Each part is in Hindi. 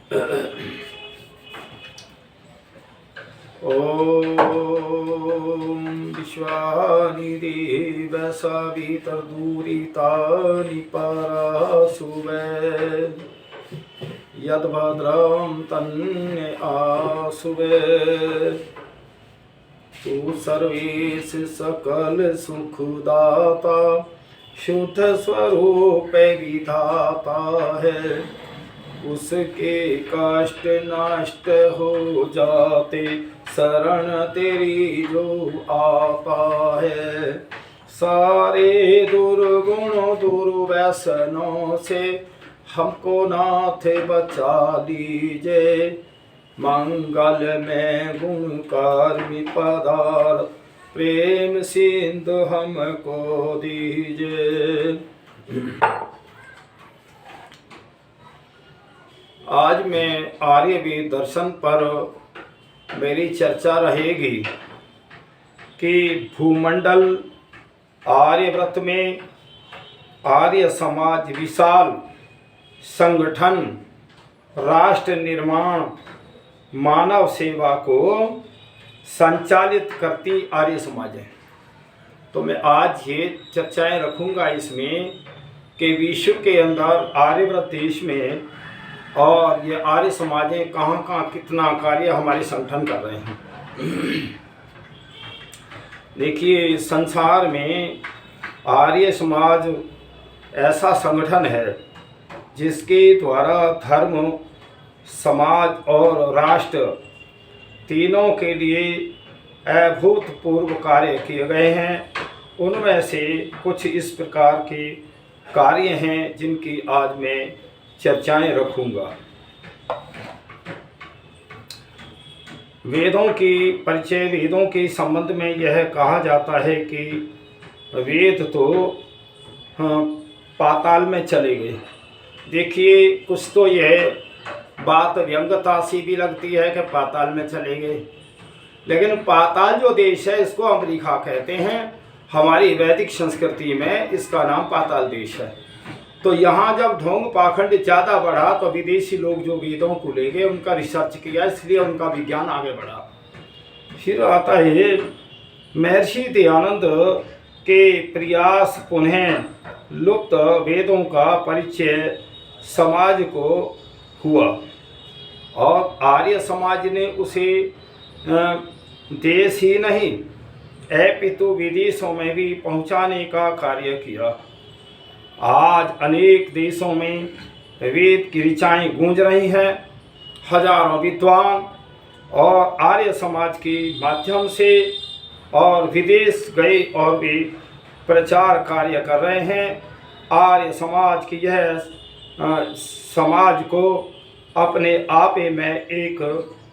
ओम विश्वानि देव सवितर्दूरितानि पराशुवे यद्भद्रं तन्ने आशुवे तू सर्वेश सकल सुखदाता शुद्ध स्वरूप विधाता है। उसके कष्ट नष्ट हो जाते शरण तेरी जो आता है। सारे दुर्गुणों दुर्व्यसनों से हमको नाथ बचा लीजिए। मंगल में गुणकर्मी पदार्थ प्रेम सिंधु हमको दीजिए। आज मैं आर्यवेद दर्शन पर मेरी चर्चा रहेगी कि भूमंडल आर्यव्रत में आर्य समाज विशाल संगठन राष्ट्र निर्माण मानव सेवा को संचालित करती आर्य समाज है। तो मैं आज ये चर्चाएं रखूंगा इसमें कि विश्व के अंदर आर्यव्रत देश में और ये आर्य समाजें कहाँ कहाँ कितना कार्य हमारे संगठन कर रहे हैं। देखिए, संसार में आर्य समाज ऐसा संगठन है जिसके द्वारा धर्म समाज और राष्ट्र तीनों के लिए अभूतपूर्व कार्य किए गए हैं। उनमें से कुछ इस प्रकार के कार्य हैं जिनकी आज मैं चर्चाएं रखूंगा। वेदों की परिचय, वेदों के संबंध में यह कहा जाता है कि वेद तो पाताल में चले गए। देखिए, कुछ तो यह बात व्यंग्यता सी भी लगती है कि पाताल में चले गए, लेकिन पाताल जो देश है इसको अमेरिका कहते हैं। हमारी वैदिक संस्कृति में इसका नाम पाताल देश है। तो यहाँ जब ढोंग पाखंड ज़्यादा बढ़ा तो विदेशी लोग जो वेदों को ले गए, उनका रिसर्च किया, इसलिए उनका विज्ञान आगे बढ़ा। फिर आता है महर्षि दयानंद के प्रयास पुनः लुप्त वेदों का परिचय समाज को हुआ और आर्य समाज ने उसे देश ही नहीं अपितु विदेशों में भी पहुँचाने का कार्य किया। आज अनेक देशों में वेद की ऋचाएँ गूंज रही हैं। हजारों विद्वान और आर्य समाज के माध्यम से और विदेश गए और भी प्रचार कार्य कर रहे हैं। आर्य समाज की यह समाज को अपने आप में एक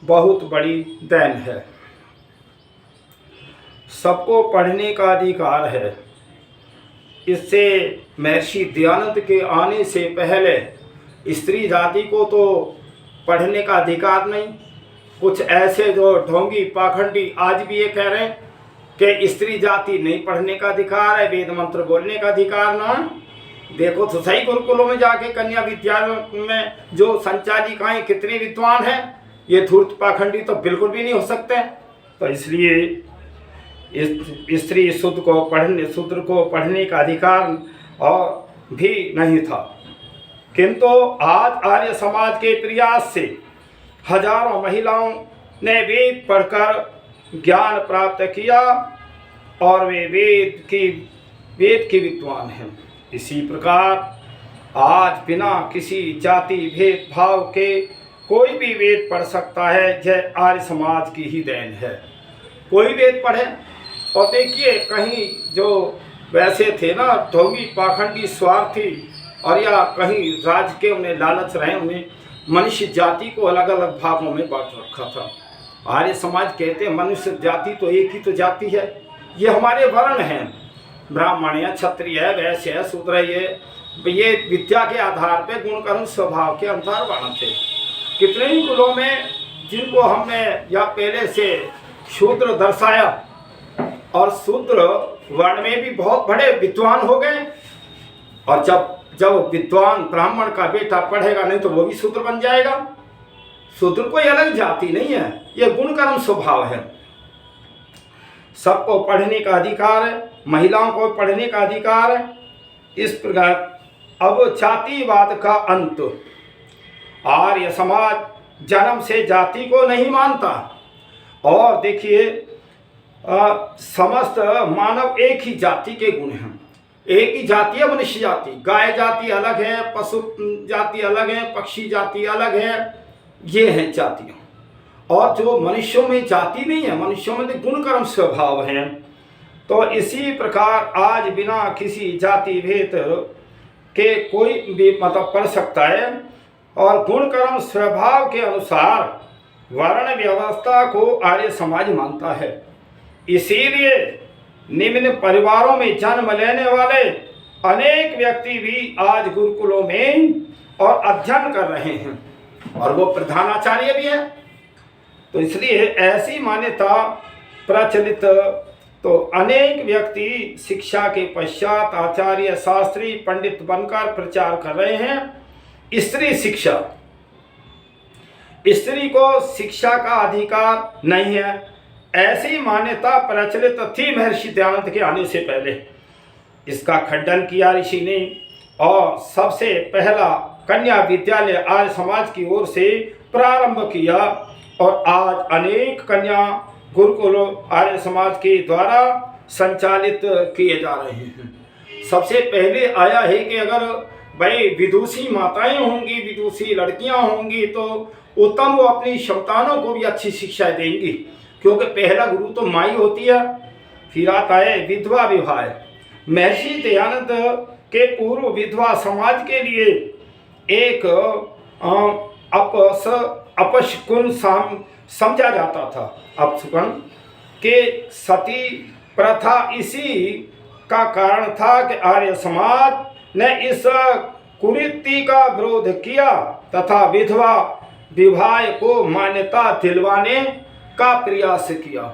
बहुत बड़ी देन है। सबको पढ़ने का अधिकार है। इससे महर्षि दयानंद के आने से पहले स्त्री जाति को तो पढ़ने का अधिकार नहीं। कुछ ऐसे जो ढोंगी पाखंडी आज भी ये कह रहे हैं कि स्त्री जाति नहीं पढ़ने का अधिकार है, वेद मंत्र बोलने का अधिकार ना। देखो तो सही, गुरुकुलों में जाके कन्या विद्यालयों में जो संचालिकाएं कितने विद्वान हैं। ये धूर्त पाखंडी तो बिल्कुल भी नहीं हो सकते। तो इसलिए स्त्री शूद्र को पढ़ने का अधिकार और भी नहीं था। किंतु आज आर्य समाज के प्रयास से हजारों महिलाओं ने वेद पढ़कर ज्ञान प्राप्त किया और वे वेद की विद्वान हैं। इसी प्रकार आज बिना किसी जाति भेदभाव के कोई भी वेद पढ़ सकता है। यह आर्य समाज की ही देन है। कोई वेद पढ़े। और देखिए, कहीं जो वैसे थे ना ढोंगी पाखंडी स्वार्थी और या कहीं राज के उन्हें लालच रहे, उन्हें मनुष्य जाति को अलग अलग भागों में बांट रखा था। आर्य समाज कहते हैं मनुष्य जाति तो एक ही तो जाति है। ये हमारे वर्ण हैं, ब्राह्मण है, क्षत्रिय है, वैश्य है, शूद्र है। ये विद्या के आधार पे गुण कर्म स्वभाव के अनुसार वर्ण थे। कितने ही कुलों में जिनको हमने या पहले से शूद्र दर्शाया और शूद्र वर्ण में भी बहुत बड़े विद्वान हो गए। और जब विद्वान ब्राह्मण का बेटा पढ़ेगा नहीं तो वो भी शूद्र बन जाएगा। शूद्र कोई अलग जाति नहीं है, ये गुण कर्म स्वभाव है। सबको पढ़ने का अधिकार है, महिलाओं को पढ़ने का अधिकार है। इस प्रकार अब जातिवाद का अंत। आर्य समाज जन्म से जाति को नहीं मानता। और देखिए, समस्त मानव एक ही जाति के गुण हैं। एक ही जाति है मनुष्य जाति। गाय जाति अलग है, पशु जाति अलग है, पक्षी जाति अलग है, ये हैं जातियाँ। और जो मनुष्यों में जाति नहीं है, मनुष्यों में गुण कर्म स्वभाव हैं। तो इसी प्रकार आज बिना किसी जाति भेद के कोई भी मतलब पढ़ सकता है। और गुण कर्म स्वभाव के अनुसार वर्ण व्यवस्था को आर्य समाज मानता है। इसीलिए निम्न परिवारों में जन्म लेने वाले अनेक व्यक्ति भी आज गुरुकुलों में और अध्ययन कर रहे हैं, और वो प्रधानाचार्य भी है। तो इसलिए ऐसी मान्यता प्रचलित। तो अनेक व्यक्ति शिक्षा के पश्चात आचार्य, शास्त्री, पंडित बनकर प्रचार कर रहे हैं। स्त्री शिक्षा, स्त्री को शिक्षा का अधिकार नहीं है, ऐसी मान्यता प्रचलित थी महर्षि दयानंद के आने से पहले। इसका खंडन किया ऋषि ने, और सबसे पहला कन्या विद्यालय आर्य समाज की ओर से प्रारंभ किया। और आज अनेक कन्या गुरुकुल आर्य समाज के द्वारा संचालित किए जा रहे हैं। सबसे पहले आया है कि अगर भाई विदुषी माताएं होंगी, विदुषी लड़कियां होंगी, तो उत्तम वो अपनी संतानों को भी अच्छी शिक्षा देंगी, क्योंकि पहला गुरु तो माई होती है। फिर आता है विधवा विवाह। महर्षि दयानंद के पूर्व विधवा समाज के लिए एक अपशकुन समझा जाता था। अपशकुन के सती प्रथा इसी का कारण था कि आर्य समाज ने इस कुरीति का विरोध किया तथा विधवा विवाह को मान्यता दिलवाने का प्रयास किया।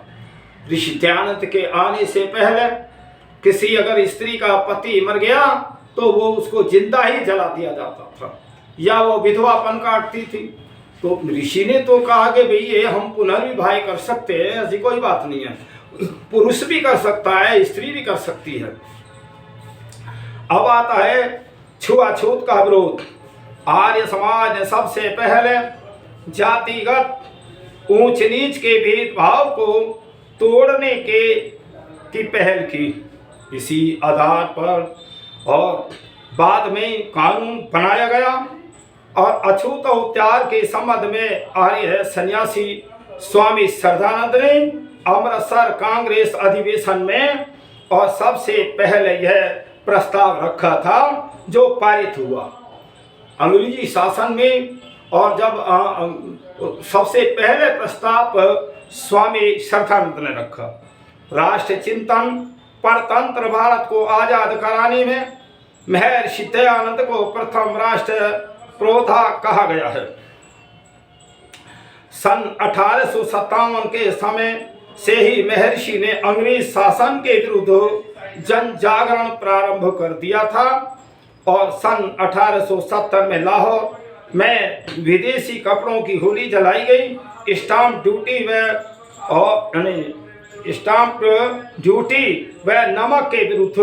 ऋषि दयानंद के आने से पहले किसी अगर स्त्री का पति मर गया तो वो उसको जिंदा ही जला दिया जाता था, या वो विधवापन काटती थी। तो ऋषि ने तो कहा कि भाई ये हम पुनर्विवाह कर सकते हैं, ऐसी कोई बात नहीं है, पुरुष भी कर सकता है, स्त्री भी कर सकती है। अब आता है छुआछूत का विरोध। आर्य समाज ने सबसे पहले जातिगत ऊंच नीच के भेदभाव को तोड़ने की पहल की। इसी आधार पर और बाद में कानून बनाया गया। और अछूत उपचार के संबंध में आर्य सन्यासी स्वामी श्रद्धानंद ने अमृतसर कांग्रेस अधिवेशन में और सबसे पहले यह प्रस्ताव रखा था, जो पारित हुआ अंग्रेजी शासन में। और जब सबसे पहले प्रस्ताव स्वामी श्रद्धानंद ने रखा, राष्ट्र चिंतन परतंत्र भारत को आजाद कराने में महर्षि दयानंद को प्रथम राष्ट्र प्रोधा कहा गया है। सन 1857 के समय से ही महर्षि ने अंग्रेज शासन के विरुद्ध जन जागरण प्रारंभ कर दिया था। और सन 1870 में लाहौर में विदेशी कपड़ों की होली जलाई गई। स्टाम्प ड्यूटी व नमक के विरुद्ध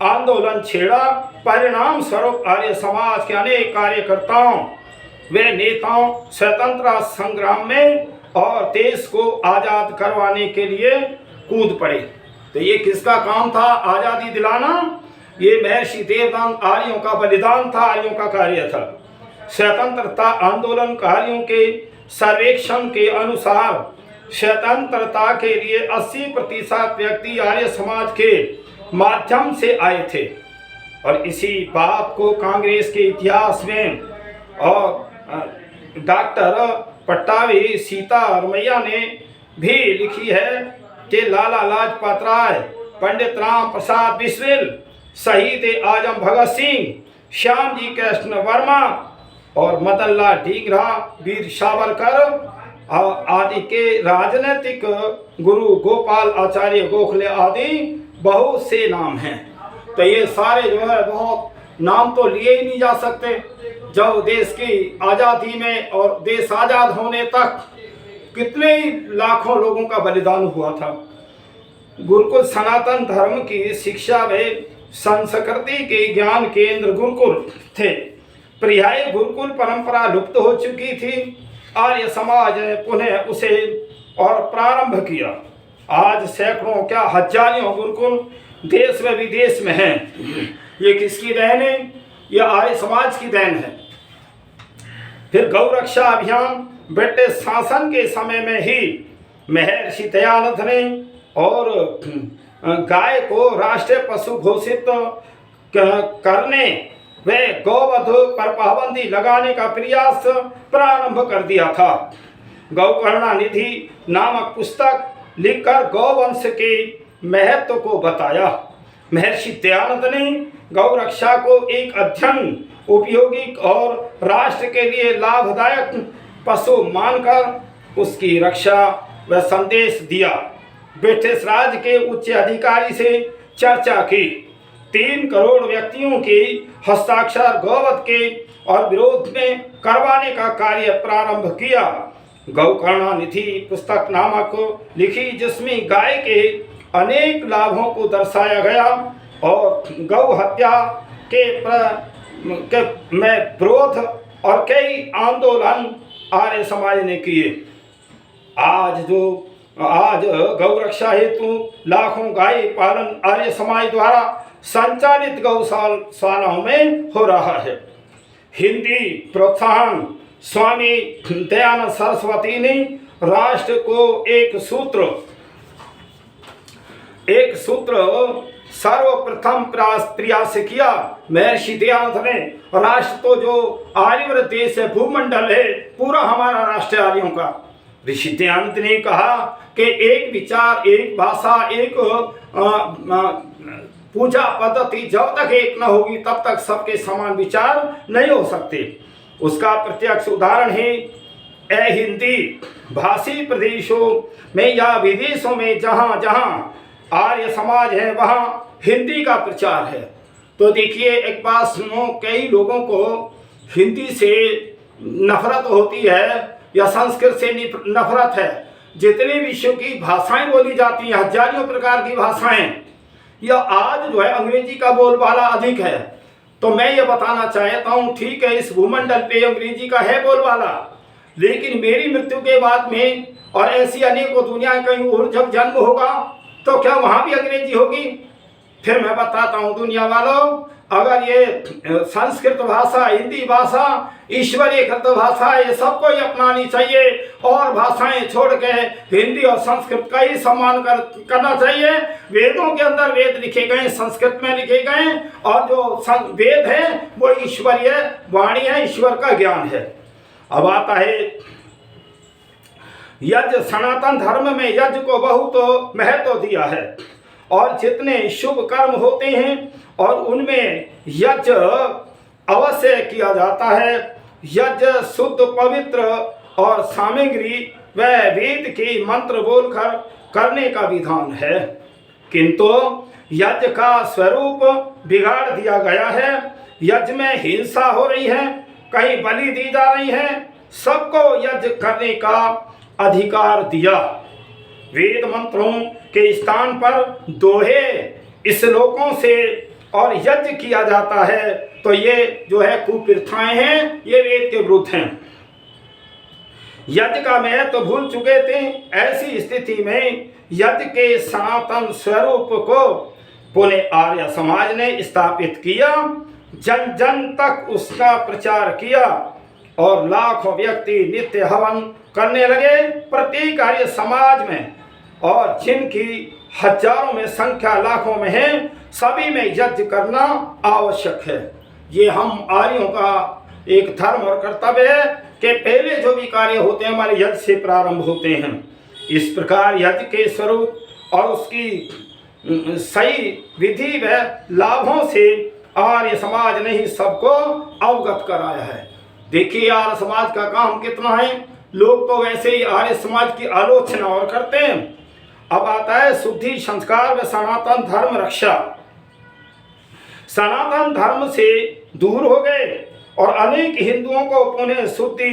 आंदोलन छेड़ा। परिणाम स्वरूप आर्य समाज के अनेक कार्यकर्ताओं व नेताओं स्वतंत्रता संग्राम में और देश को आज़ाद करवाने के लिए कूद पड़े। तो ये किसका काम था आज़ादी दिलाना? ये महर्षि देवदान आर्यों का बलिदान था, आर्यों का कार्य था। स्वतंत्रता आंदोलनकारियों के सर्वेक्षण के अनुसार स्वतंत्रता के लिए 80% व्यक्ति आर्य समाज के माध्यम से आए थे। और इसी बात को कांग्रेस के इतिहास में और डॉक्टर पट्टाभी सीतारमैया ने भी लिखी है कि लाला लाजपत राय, पंडित राम प्रसाद बिस्मिल, शहीद आजम भगत सिंह, श्याम जी कृष्ण वर्मा और मदन लाल ढींगरा, वीर सावरकर आदि के राजनीतिक गुरु गोपाल आचार्य गोखले आदि बहुत से नाम हैं। तो ये सारे जो है बहुत नाम तो लिए ही नहीं जा सकते। जब देश की आज़ादी में और देश आज़ाद होने तक कितने ही लाखों लोगों का बलिदान हुआ था। गुरुकुल सनातन धर्म की शिक्षा व संस्कृति के ज्ञान केंद्र गुरुकुल थे। पर्याय गुरुकुल परंपरा लुप्त हो चुकी थी। आर्य समाज ने पुनः उसे और प्रारंभ किया। आज सैकड़ों क्या हजारों गुरुकुल देश व विदेश में हैं। ये किसकी देन है? यह आर्य समाज की देन है। फिर गौ रक्षा अभियान ब्रिटिश शासन के समय में ही महर्षि दयानंद ने और गाय को राष्ट्रीय पशु घोषित करने व गौवध पर पाबंदी लगाने का प्रयास प्रारंभ कर दिया था। गौकरुणा निधि नामक पुस्तक लिखकर गौवंश के महत्व को बताया। महर्षि दयानंद ने गौ रक्षा को एक अध्ययन उपयोगी और राष्ट्र के लिए लाभदायक पशु मानकर उसकी रक्षा व संदेश दिया। ब्रिटिश राज के उच्च अधिकारी से चर्चा की। 3 करोड़ व्यक्तियों के हस्ताक्षर गौवध के और विरोध में करवाने का कार्य प्रारंभ किया। गौकरुणा निधि पुस्तक नामक लिखी, जिसमें गाय के अनेक लाभों को दर्शाया गया और गौ हत्या के में विरोध और कई आंदोलन आर्य समाज ने किए। आज गौ रक्षा हेतु लाखों गाय पालन आर्य समाज द्वारा संचालित गौशालाओं में हो रहा है। हिंदी प्रोत्साहन स्वामी दयानंद सरस्वती ने राष्ट्र को एक सूत्र सर्वप्रथम प्रयास किया। महर्षि दयानंद ने राष्ट्र तो जो आर्यव्रत देश है, भूमंडल है, पूरा हमारा राष्ट्र आर्यों का। ऋषि दयानंद ने कहा कि एक विचार, एक भाषा, एक पूजा पद्धति जब तक एक न होगी तब तक सबके समान विचार नहीं हो सकते। उसका प्रत्यक्ष उदाहरण है हिंदी भाषी प्रदेशों में या विदेशों में जहाँ जहाँ आर्य समाज है वहाँ हिंदी का प्रचार है। तो देखिए, एक बात सुनो, कई लोगों को हिंदी से नफरत होती है या संस्कृत से नफरत है। जितने विश्व की भाषाएं बोली जाती हैं, हजारों प्रकार की भाषाएं, या आज जो है अंग्रेजी का बोलबाला अधिक है। तो मैं ये बताना चाहता हूँ, ठीक है, इस भूमंडल पे अंग्रेजी का है बोलबाला, लेकिन मेरी मृत्यु के बाद में और ऐसी अनेकों दुनिया कहीं और जब जन्म होगा तो क्या वहाँ भी अंग्रेजी होगी? फिर मैं बताता हूँ दुनिया वालों, अगर ये संस्कृत भाषा, हिंदी भाषा, ईश्वरीय कृत भाषा, ये सबको ही अपनानी चाहिए और भाषाएं छोड़ के हिंदी और संस्कृत का ही सम्मान करना चाहिए। वेदों के अंदर वेद लिखे गए संस्कृत में लिखे गए और जो वेद है वो ईश्वरीय वाणी है, ईश्वर का ज्ञान है। अब आता है यज्ञ। सनातन धर्म में यज्ञ को बहुत महत्व दिया है और जितने शुभ कर्म होते हैं और उनमें यज्ञ अवश्य किया जाता है। यज्ञ शुद्ध पवित्र और सामग्री व वेद के मंत्र बोलकर करने का विधान है, किंतु यज्ञ का स्वरूप बिगाड़ दिया गया है। यज्ञ में हिंसा हो रही है, कहीं बलि दी जा रही है। सबको यज्ञ करने का अधिकार दिया। वेद मंत्रों के स्थान पर दोहे श्लोकों से और यज्ञ किया जाता है, तो ये जो है कुप्रथाएं हैं, ये वेद के विरुद्ध हैं। यज्ञ का महत्व भूल चुके थे। ऐसी स्थिति में यज्ञ के सनातन स्वरूप को पुनः आर्य समाज ने स्थापित किया, जन जन तक उसका प्रचार किया और लाखों व्यक्ति नित्य हवन करने लगे प्रत्येक आर्य समाज में, और जिनकी हजारों में संख्या लाखों में है, सभी में यज्ञ करना आवश्यक है। ये हम आर्यों का एक धर्म और कर्तव्य है कि पहले जो भी कार्य होते हैं हमारे यज्ञ से प्रारंभ होते हैं। इस प्रकार यज्ञ के स्वरूप और उसकी सही विधि व लाभों से आर्य समाज ने ही सबको अवगत कराया है। देखिए आर्य समाज का काम कितना है। लोग तो वैसे ही आर्य समाज की आलोचना और करते हैं। अब आता है शुद्धि संस्कार व सनातन धर्म रक्षा। सनातन धर्म से दूर हो गए और अनेक हिंदुओं को पुनः शुद्धि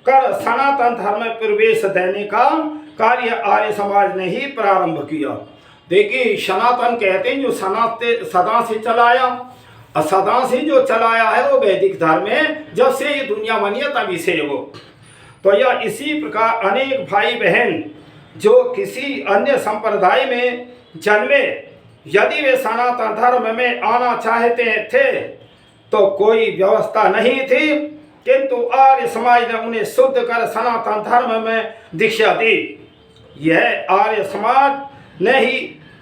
कर सनातन धर्म में प्रवेश देने का कार्य आर्य समाज ने ही प्रारंभ किया। देखिए, सनातन कहते हैं जो सदा से चलाया, और सदा से जो चलाया है वो वैदिक धर्म है, जब से ये दुनिया बनी है तभी से वो। तो यह इसी प्रकार अनेक भाई बहन जो किसी अन्य संप्रदाय में जन्मे, यदि वे सनातन धर्म में आना चाहते थे तो कोई व्यवस्था नहीं थी, किंतु आर्य समाज ने उन्हें शुद्ध कर सनातन धर्म में दीक्षा दी। यह आर्य समाज ने ही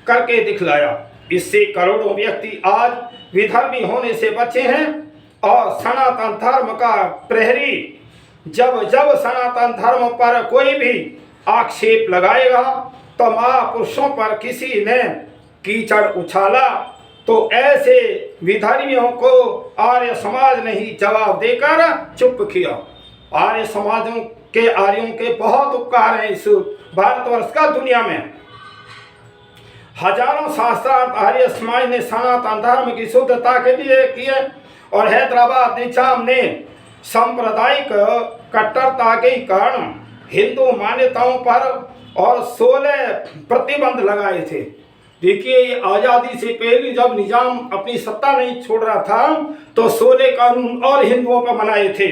करके दिखलाया। इससे करोड़ों व्यक्ति आज विधर्मी होने से बचे हैं, और सनातन धर्म का प्रहरी जब जब सनातन धर्म पर कोई भी आक्षेप लगाएगा तो महापुरुषों पर किसी ने कीचड़ उछाला, तो ऐसे विधर्मियों को आर्य समाज ने ही जवाब देकर चुप किया। आर्य समाजों के आर्यों के बहुत उपकार हैं इस भारतवर्ष का दुनिया में। हजारों शास्त्रार्थ आर्य समाज ने सनातन धर्म की शुद्धता के लिए किए, और हैदराबाद निजाम ने सांप्रदायिक कट्टरता के कारण हिंदू मान्यताओं पर और 16 प्रतिबंध लगाए थे। देखिए, ये आज़ादी से पहले जब निजाम अपनी सत्ता नहीं छोड़ रहा था तो 16 कानून और हिंदुओं पर बनाए थे,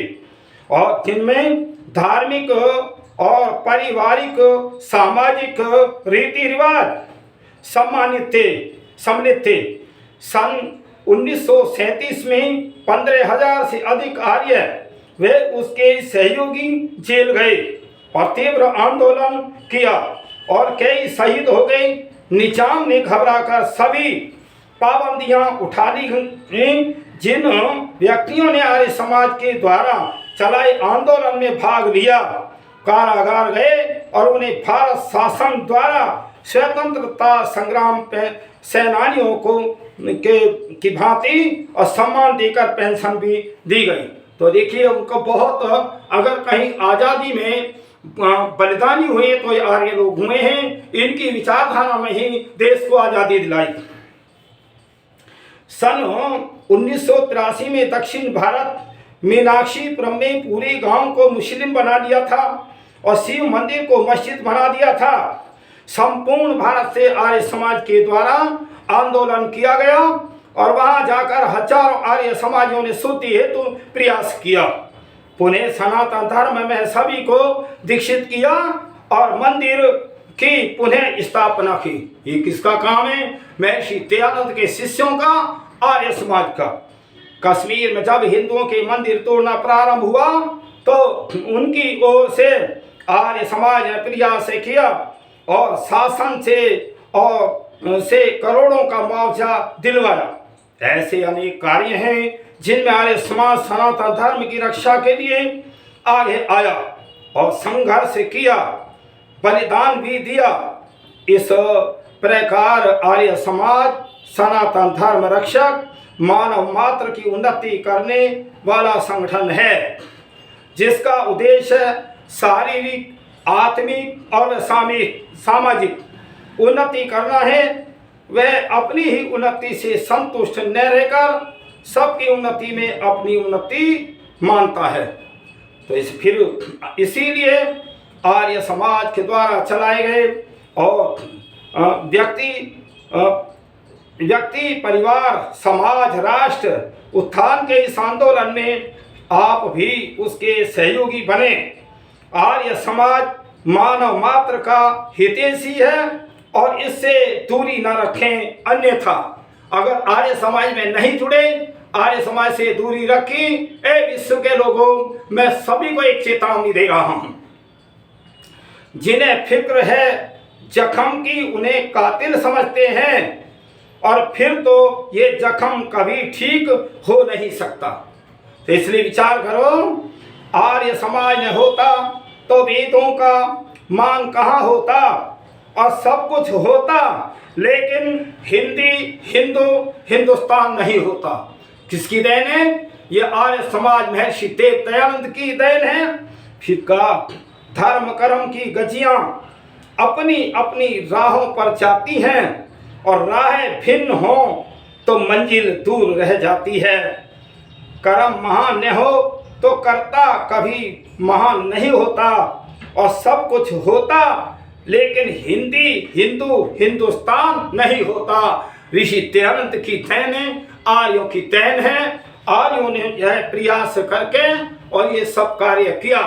और जिनमें धार्मिक और पारिवारिक सामाजिक रीति रिवाज सम्मिलित थे। सन 1937 में 15,000 से अधिक आर्य वे उसके सहयोगी जेल गए और तीव्र आंदोलन किया, और कई शहीद हो गए। निजाम ने घबराकर सभी पाबंदियां उठा ली गईं। जिन व्यक्तियों ने आर्य समाज के द्वारा चलाए आंदोलन में भाग लिया कारागार गए, और उन्हें भारत शासन द्वारा स्वतंत्रता संग्राम पे सेनानियों को की भांति और सम्मान देकर पेंशन भी दी गई। तो देखिए, उनको बहुत, अगर कहीं आज़ादी में बलिदानी हुए तो ये आर्य लोग हुए हैं। इनकी विचारधारा में ही देश को आज़ादी दिलाई। सन 1983 में दक्षिण भारत मीनाक्षीपुरम में पूरे गांव को मुस्लिम बना दिया था और शिव मंदिर को मस्जिद बना दिया था। संपूर्ण भारत से आर्य समाज के द्वारा आंदोलन किया गया, और वहां जाकर हजारों आर्य समाजियों ने शुद्धि हेतु प्रयास किया। पुनः सनातन धर्म में सभी को दीक्षित किया और मंदिर की पुनः स्थापना की। ये किसका काम है? महर्षि दयानंद के शिष्यों का, आर्य समाज का। कश्मीर में जब हिंदुओं के मंदिर तोड़ना प्रारंभ हुआ तो उनकी ओर से आर्य समाज ने प्रयास किया और शासन से करोड़ों का मुआवजा दिलवाया। ऐसे अनेक कार्य हैं जिनमें आर्य समाज सनातन धर्म की रक्षा के लिए आगे आया और संघर्ष किया, बलिदान भी दिया। इस प्रकार आर्य समाज सनातन धर्म रक्षक, मानव मात्र की उन्नति करने वाला संगठन है, जिसका उद्देश्य शारीरिक, आत्मिक और सामाजिक उन्नति करना है। वह अपनी ही उन्नति से संतुष्ट न रहकर सबकी उन्नति में अपनी उन्नति मानता है। तो इसीलिए आर्य समाज के द्वारा चलाए गए और व्यक्ति, परिवार, समाज, राष्ट्र उत्थान के इस आंदोलन में आप भी उसके सहयोगी बने। आर्य समाज मानव मात्र का हितैषी है और इससे दूरी न रखें, अन्यथा अगर आर्य समाज में नहीं जुड़े, आर्य समाज से दूरी रखी, ए विश्व के लोगों, मैं सभी को एक चेतावनी दे रहा हूं। जिन्हें फिक्र है जख्म की, उन्हें कातिल समझते हैं और फिर तो ये जख्म कभी ठीक हो नहीं सकता। तो इसलिए विचार करो, आर्य समाज न होता तो वेदों का मान कहाँ होता और सब कुछ होता, लेकिन हिंदुस्तान नहीं होता। किसकी देन है? ये आर्य समाज महर्षि दयानंद की देन है। फिर का धर्म कर्म की गजियां अपनी अपनी राहों पर जाती हैं और राहें भिन्न हों तो मंजिल दूर रह जाती है। कर्म महान न हो तो कर्ता कभी महान नहीं होता, और सब कुछ होता लेकिन हिंदुस्तान नहीं होता। ऋषि दयानंद की देन है, आर्यों की देन है। आर्यों ने यह प्रयास करके और ये सब कार्य किया।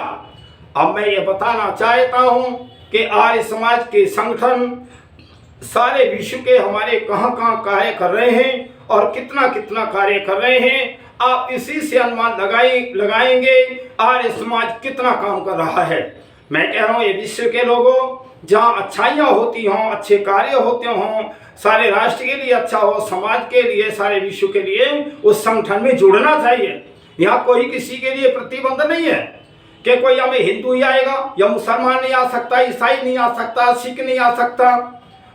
अब मैं ये बताना चाहता हूँ कि आर्य समाज के संगठन सारे विश्व के हमारे कहाँ कहाँ कार्य कर रहे हैं और कितना कितना कार्य कर रहे हैं। आप इसी से अनुमान लगाएंगे आर्य समाज कितना काम कर रहा है। मैं कह रहा हूँ ये विश्व के लोगों, जहाँ अच्छाइयाँ होती हों, अच्छे कार्य होते हों, सारे राष्ट्र के लिए अच्छा हो, समाज के लिए, सारे विश्व के लिए, उस संगठन में जुड़ना चाहिए। यहाँ कोई किसी के लिए प्रतिबंध नहीं है कि कोई हमें हिंदू ही आएगा या मुसलमान नहीं आ सकता, ईसाई नहीं आ सकता, सिख नहीं आ सकता।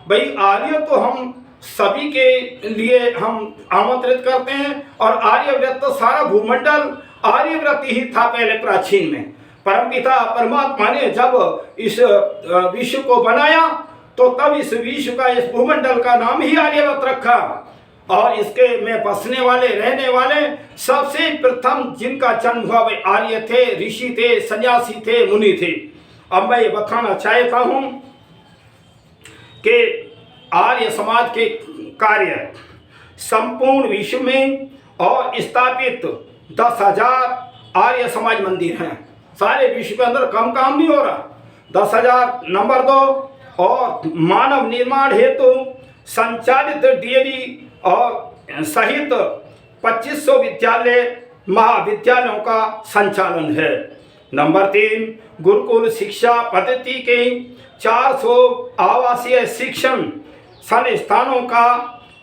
भाई आर्य तो हम सभी के लिए हम आमंत्रित करते हैं। और आर्यव्रत तो सारा भूमंडल आर्यव्रत ही था पहले प्राचीन में। परमपिता परमात्मा ने जब इस विश्व को बनाया तो तब इस विश्व का, इस भूमंडल का नाम ही आर्यव्रत रखा। और इसके में बसने वाले, रहने वाले सबसे प्रथम जिनका जन्म हुआ वे आर्य थे, ऋषि थे, सन्यासी थे, मुनि थे। अब मैं ये बताना चाहता हूँ कि आर्य समाज के कार्य संपूर्ण विश्व में और स्थापित 10,000 आर्य समाज मंदिर हैं। सारे विश्व के अंदर कम काम नहीं हो रहा। 10,000 नंबर 2। और मानव निर्माण हेतु संचालित डीएवी और सहित 2500 विद्यालय महाविद्यालयों का संचालन है। नंबर 3, गुरुकुल शिक्षा पद्धति के 400 आवासीय शिक्षण संस्थानों का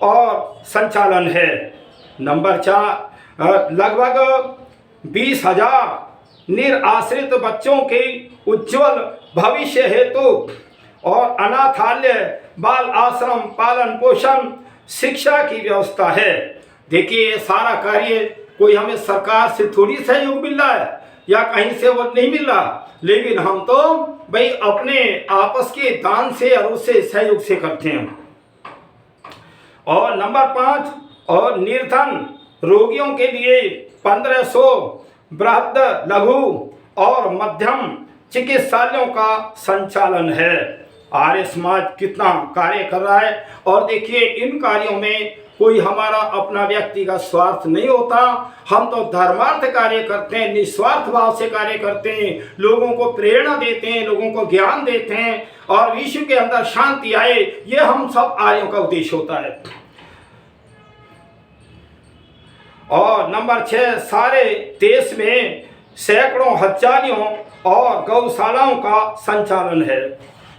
और संचालन है। नंबर 4, लगभग 20,000 निराश्रित बच्चों के उज्जवल भविष्य हेतु और अनाथालय, बाल आश्रम, पालन पोषण, शिक्षा की व्यवस्था है। देखिए ये सारा कार्य कोई हमें सरकार से थोड़ी सहयोग मिल रहा है या कहीं से वो नहीं मिल रहा, लेकिन हम तो भाई अपने आपस के दान से और उससे सहयोग से करते हैं। और नंबर 5, और निर्धन रोगियों के लिए 1500 बृहद, लघु और मध्यम चिकित्सालयों का संचालन है। आर्य समाज कितना कार्य कर रहा है। और देखिए इन कार्यों में कोई हमारा अपना व्यक्तिगत स्वार्थ नहीं होता। हम तो धर्मार्थ कार्य करते हैं, निस्वार्थ भाव से कार्य करते हैं, लोगों को प्रेरणा देते हैं, लोगों को ज्ञान देते हैं और विश्व के अंदर शांति आए, ये हम सब आर्यों का उद्देश्य होता है। और नंबर 6, सारे देश में सैकड़ों, हजारों और गौशालाओं का संचालन है।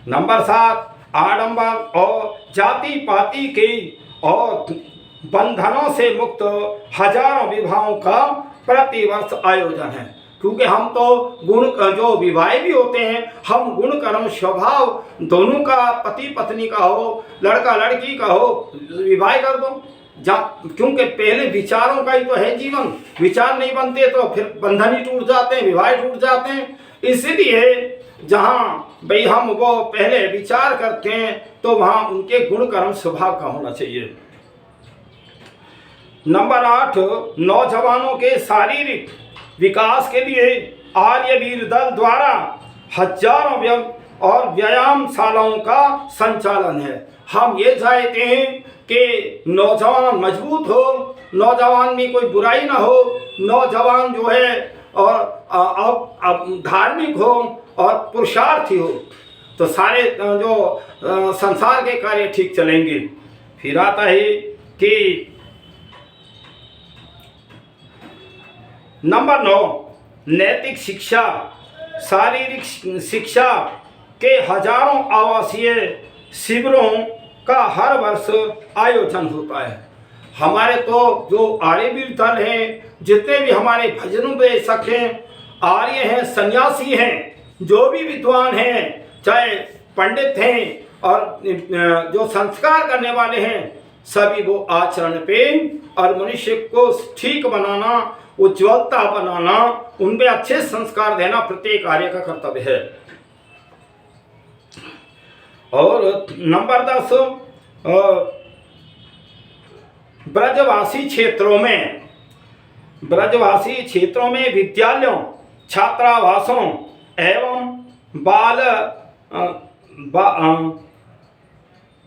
नंबर 7, आडंबर और जाति पाति के और बंधनों से मुक्त हजारों विवाहों का प्रतिवर्ष आयोजन है। क्योंकि हम तो गुण, जो विवाह भी होते हैं, हम गुण कर्म स्वभाव दोनों का, पति पत्नी का हो, लड़का लड़की का हो, विवाह कर दो। क्योंकि पहले विचारों का ही तो है जीवन। विचार नहीं बनते तो फिर बंधन ही टूट जाते हैं, विवाह टूट जाते हैं। इसलिए जहाँ भाई हम वो पहले विचार करते हैं तो वहाँ उनके गुण कर्म स्वभाव का होना चाहिए। नंबर 8, नौजवानों के शारीरिक विकास के लिए आर्यवीर दल द्वारा हजारों और व्यायामशालाओं का संचालन है। हम ये चाहते हैं कि नौजवान मजबूत हो, नौजवान में कोई बुराई ना हो, नौजवान जो है और धार्मिक हो और पुरुषार्थी हो, तो सारे जो संसार के कार्य ठीक चलेंगे। फिर आता है कि नंबर 9, नैतिक शिक्षा, शारीरिक शिक्षा के हजारों आवासीय शिविरों का हर वर्ष आयोजन होता है। हमारे तो जो आर्यवीर दल हैं, जितने भी हमारे भजनोपदेशक हैं, आर्य हैं, सन्यासी हैं, जो भी विद्वान हैं, चाहे पंडित हैं और जो संस्कार करने वाले हैं, सभी वो आचरण पे और मनुष्य को ठीक बनाना, उज्ज्वलता बनाना, उन पे अच्छे संस्कार देना प्रत्येक आर्य का कर्तव्य है। और नंबर 10, ब्रजवासी क्षेत्रों में ब्रजवासी क्षेत्रों में विद्यालयों, छात्रावासों एवं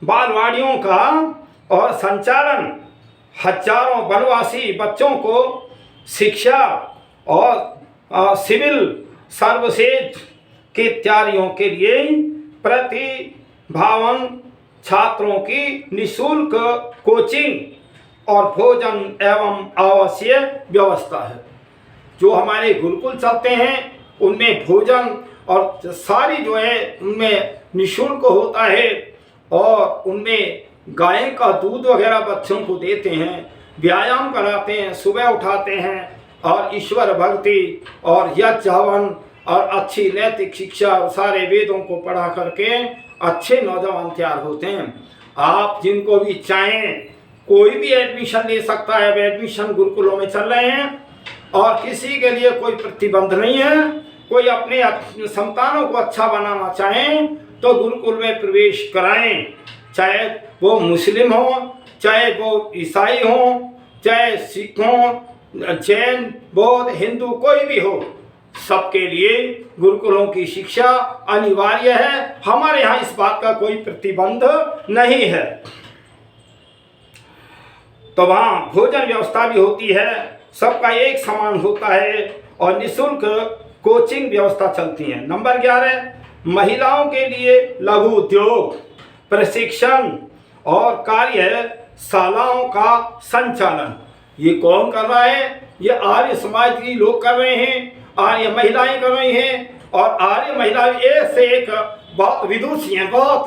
बालवाड़ियों का और संचालन हजारों वनवासी बच्चों को शिक्षा और सिविल सर्विसेज की तैयारियों के लिए प्रतिभावान छात्रों की निःशुल्क कोचिंग और भोजन एवं आवश्यक व्यवस्था है। जो हमारे गुरुकुल चलते हैं उनमें भोजन और सारी जो है उनमें निःशुल्क होता है और उनमें गाय का दूध वगैरह बच्चों को देते हैं, व्यायाम कराते हैं, सुबह उठाते हैं और ईश्वर भक्ति और यज्ञ हवन और अच्छी नैतिक शिक्षा और सारे वेदों को पढ़ा करके अच्छे नौजवान तैयार होते हैं। आप जिनको भी चाहें कोई भी एडमिशन ले सकता है। अब एडमिशन गुरुकुलों में चल रहे हैं और किसी के लिए कोई प्रतिबंध नहीं है। कोई अपने संतानों को अच्छा बनाना चाहें तो गुरुकुल में प्रवेश कराएं, चाहे वो मुस्लिम हो, चाहे वो ईसाई हो, चाहे सिख हो, जैन, बौद्ध, हिंदू, कोई भी हो, सबके लिए गुरुकुलों की शिक्षा अनिवार्य है। हमारे यहाँ इस बात का कोई प्रतिबंध नहीं है। तो वहाँ भोजन व्यवस्था भी होती है, सबका एक समान होता है और निःशुल्क कोचिंग व्यवस्था चलती है। नंबर 11, महिलाओं के लिए लघु उद्योग, प्रशिक्षण और कार्यशालाओं का संचालन। ये कौन कर रहा है? ये आर्य समाज के लोग कर रहे हैं, आर्य महिलाएं कर रही हैं। और आर्य महिलाएं एक से एक बहुत विदुषी हैं। बहुत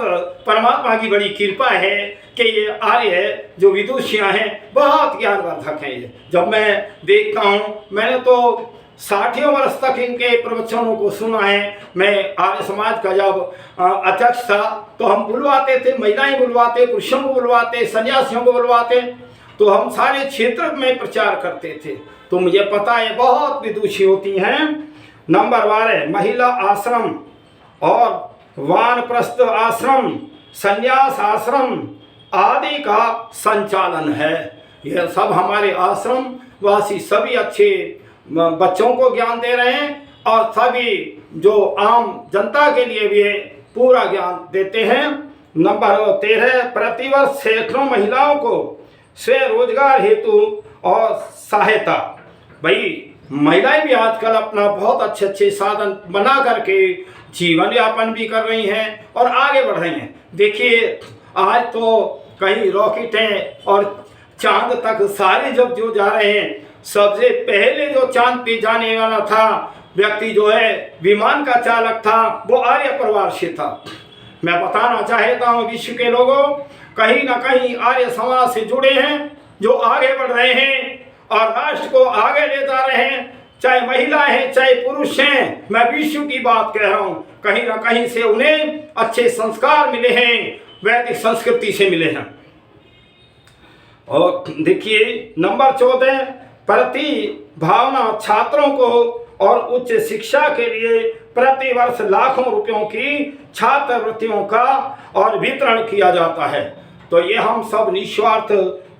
परमात्मा की बड़ी कृपा है कि ये आर्य जो विदुषियाँ हैं बहुत ज्ञानवर्धक हैं। ये जब मैं देखता हूँ, मैंने तो 60 वर्ष तक इनके प्रवचनों को सुना है। मैं आर्य समाज का जब अध्यक्ष था तो हम बुलवाते थे, महिलाएं बुलवाते, पुरुषों को बुलवाते, सन्यासियों को बुलवाते, तो हम सारे क्षेत्र में प्रचार करते थे। तो मुझे पता है बहुत विदुषी होती हैं। नंबर 12, महिला आश्रम और वानप्रस्थ आश्रम, संन्यास आश्रम आदि का संचालन है। यह सब हमारे आश्रम वासी सभी अच्छे बच्चों को ज्ञान दे रहे हैं और सभी जो आम जनता के लिए भी पूरा ज्ञान देते हैं। नंबर 13, प्रतिवर्ष सैकड़ों महिलाओं को स्वरोजगार हेतु और सहायता। भाई महिलाएं भी आजकल अपना बहुत अच्छे अच्छे साधन बना करके जीवन यापन भी कर रही हैं और आगे बढ़ रही हैं। देखिए आज तो कहीं रॉकेटें और चांद तक सारे जब जो जा रहे हैं, सबसे पहले जो चांद पे जाने वाला था व्यक्ति जो है विमान का चालक था, वो आर्य परिवार से था। मैं बताना चाहता हूँ विश्व के लोगों, कहीं ना कहीं आर्य समाज से जुड़े हैं जो आगे बढ़ रहे हैं और राष्ट्र को आगे ले जा रहे हैं। चाहे महिला हैं चाहे पुरुष हैं, मैं विश्व की बात कह रहा हूँ, कहीं ना कहीं से उन्हें अच्छे संस्कार मिले हैं, वैदिक संस्कृति से मिले हैं। और देखिए नंबर 14, प्रतिभावान छात्रों को और उच्च शिक्षा के लिए प्रतिवर्ष लाखों रुपयों की छात्रवृत्तियों का और वितरण किया जाता है। तो ये हम सब निस्वार्थ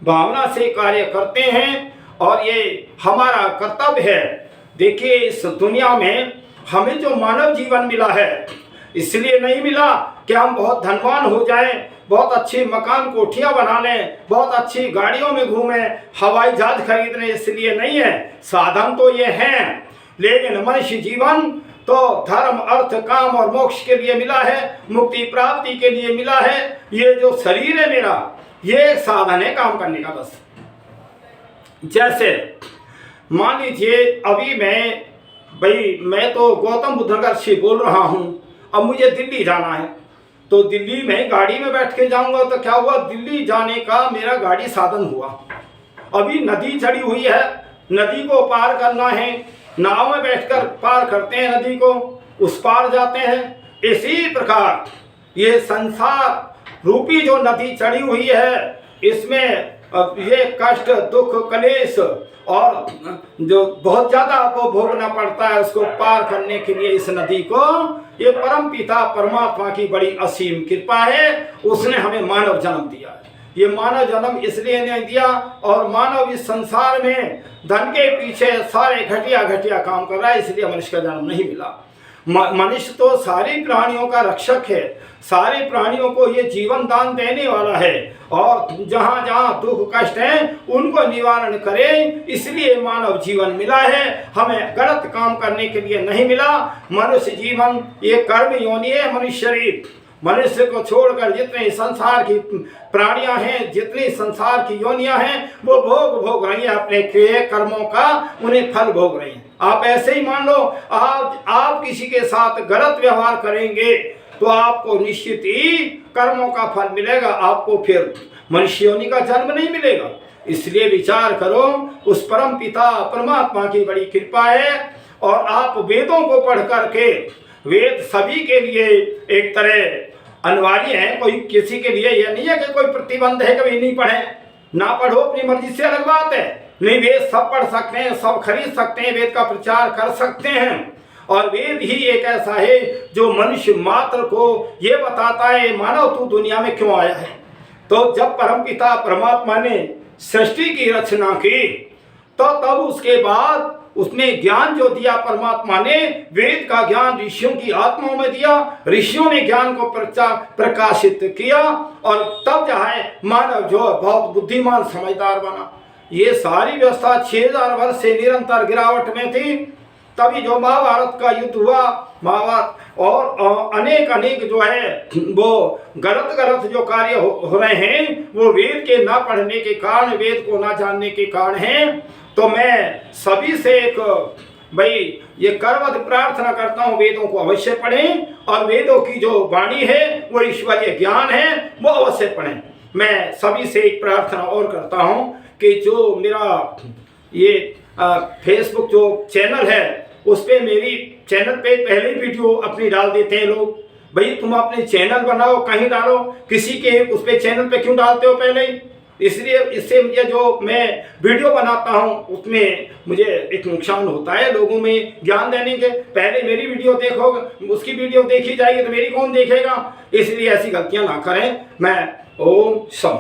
भावना से कार्य करते हैं और ये हमारा कर्तव्य है। देखिए इस दुनिया में हमें जो मानव जीवन मिला है, इसलिए नहीं मिला कि हम बहुत धनवान हो जाएं, बहुत अच्छी मकान कोठियां बना लें, बहुत अच्छी गाड़ियों में घूमें, हवाई जहाज खरीद लें, इसलिए नहीं है। साधन तो ये हैं, लेकिन मनुष्य जीवन तो धर्म, अर्थ, काम और मोक्ष के लिए मिला है, मुक्ति प्राप्ति के लिए मिला है। ये जो शरीर है मेरा, ये साधन है काम करने का। बस जैसे मान लीजिए अभी मैं तो गौतम बुद्ध नगर से बोल रहा हूँ, अब मुझे दिल्ली जाना है, तो दिल्ली में गाड़ी में बैठ के जाऊंगा तो क्या हुआ, दिल्ली जाने का मेरा गाड़ी साधन हुआ। अभी नदी चढ़ी हुई है, नदी को पार करना है, नाव में बैठकर पार करते हैं नदी को, उस पार जाते हैं। इसी प्रकार ये संसार रूपी जो नदी चढ़ी हुई है, इसमें ये कष्ट, दुख, कलेश और जो बहुत ज़्यादा आपको भोगना पड़ता है, उसको पार करने के लिए इस नदी को, ये परम पिता परमात्मा की बड़ी असीम कृपा है, उसने हमें मानव जन्म दिया है। ये मानव जन्म इसलिए नहीं दिया, और मानव इस संसार में धन के पीछे सारे घटिया घटिया काम कर रहा है, इसलिए मनुष्य का जन्म नहीं मिला। मनुष्य तो सारी प्राणियों का रक्षक है, सारे प्राणियों को ये जीवन दान देने वाला है, और जहाँ जहाँ दुख कष्ट है उनको निवारण करे, इसलिए मानव जीवन मिला है। हमें गलत काम करने के लिए नहीं मिला। मनुष्य जीवन ये कर्म योनि है। मनुष्य शरीर, मनुष्य को छोड़कर जितने संसार की प्राणियां हैं, जितनी संसार की योनियां हैं, वो भोग रही हैं अपने किए कर्मों का, उन्हें फल भोग रही हैं। आप ऐसे ही मान लो, आप किसी के साथ गलत व्यवहार करेंगे तो आपको निश्चित ही कर्मों का फल मिलेगा, आपको फिर मनुष्य योनि का जन्म नहीं मिलेगा। इसलिए विचार करो, उस परम पिता परमात्मा की बड़ी कृपा है। और आप वेदों को पढ़ करके, वेद सभी के लिए एक तरह अनिवार्य है, कोई किसी के लिए यह नहीं है कि कोई प्रतिबंध है कभी नहीं पढ़े, ना पढ़ो अपनी मर्जी से अलग बात है। नहीं, वेद सब पढ़ सकते हैं, सब खरीद सकते हैं, वेद का प्रचार कर सकते हैं। और वेद ही एक ऐसा है जो मनुष्य मात्र को ये बताता है, मानव तू दुनिया में क्यों आया है। तो जब परमपिता परमात्मा ने सृष्टि की रचना की, तो तब उसके बाद उसमें ज्ञान जो दिया परमात्मा ने, वेद का ज्ञान ऋषियों की आत्माओं में दिया, ऋषियों ने ज्ञान को प्रकाशित किया, और तब जो है मानव जो बहुत बुद्धिमान समझदार बना। ये सारी व्यवस्था 6000 वर्ष से निरंतर गिरावट में थी। तभी जो महाभारत का युद्ध हुआ, महाभारत और अनेक जो है वो गलत जो कार्य हो रहे हैं, वो वेद के ना पढ़ने के कारण, वेद को ना जानने के कारण हैं। तो मैं सभी से एक भाई ये करवत प्रार्थना करता हूँ, वेदों को अवश्य पढ़ें, और वेदों की जो वाणी है वो ईश्वरीय ज्ञान है, वो अवश्य पढ़ें। मैं सभी से एक प्रार्थना और करता हूँ कि जो मेरा ये फेसबुक जो चैनल है, उस पर मेरी चैनल पे पहले वीडियो अपनी डाल देते हैं लोग। भाई तुम अपने चैनल बनाओ, कहीं डालो, किसी के उस पे चैनल पे क्यों डालते हो पहले ही। इसलिए इससे मुझे जो मैं वीडियो बनाता हूँ उसमें मुझे एक नुकसान होता है लोगों में ज्ञान देने के। पहले मेरी वीडियो देखोगे, उसकी वीडियो देखी जाएगी तो मेरी कौन देखेगा। इसलिए ऐसी गलतियाँ ना करें। मैं ओम शम।